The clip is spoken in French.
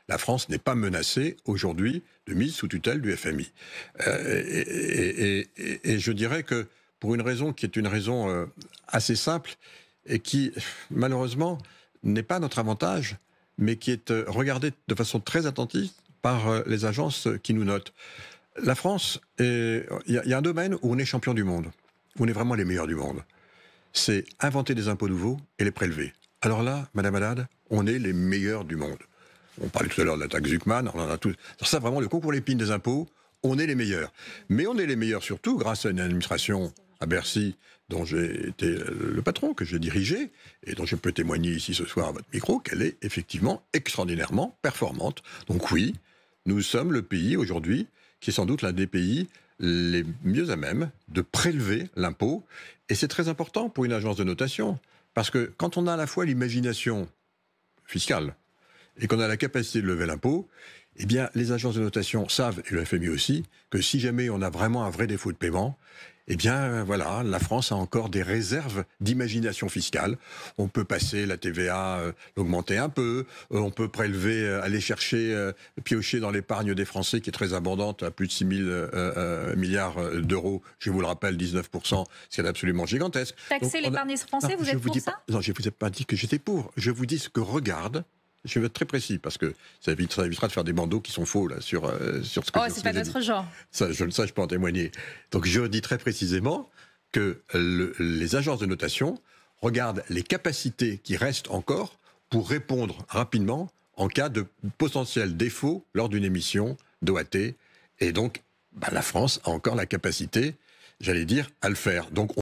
la France n'est pas menacée aujourd'hui de mise sous tutelle du FMI. Et je dirais que pour une raison qui est une raison assez simple et qui, malheureusement, n'est pas notre avantage, mais qui est regardée de façon très attentive par les agences qui nous notent. La France, il y a un domaine où on est champion du monde, où on est vraiment les meilleurs du monde. C'est inventer des impôts nouveaux et les prélever. Alors là, Madame Haddad, on est les meilleurs du monde. On parlait tout à l'heure de la taxe Zuckman, on en a tout. Ça, vraiment, le concours l'épine des impôts, on est les meilleurs. Mais on est les meilleurs surtout grâce à une administration à Bercy dont j'ai été le patron, que j'ai dirigé, et dont je peux témoigner ici ce soir à votre micro, qu'elle est effectivement extraordinairement performante. Donc oui, nous sommes le pays aujourd'hui qui est sans doute l'un des pays les mieux à même de prélever l'impôt. Et c'est très important pour une agence de notation, parce que quand on a à la fois l'imagination fiscale et qu'on a la capacité de lever l'impôt, eh bien, les agences de notation savent, et le FMI aussi, que si jamais on a vraiment un vrai défaut de paiement, eh bien, voilà, la France a encore des réserves d'imagination fiscale. On peut passer la TVA, l'augmenter un peu, on peut prélever, aller chercher, piocher dans l'épargne des Français, qui est très abondante, à plus de 6 000 milliards d'euros. Je vous le rappelle, 19%, c'est absolument gigantesque. Taxer l'épargne des Français, vous êtes pour ça ? Non, je ne vous ai pas dit que j'étais pour. Je vous dis ce que regarde. Je vais être très précis, parce que ça évitera de faire des bandeaux qui sont faux là, sur ce que c'est pas notre genre. Ça, je peux en témoigner. Donc je dis très précisément que les agences de notation regardent les capacités qui restent encore pour répondre rapidement en cas de potentiel défaut lors d'une émission d'OAT. Et donc, la France a encore la capacité, j'allais dire, à le faire. Donc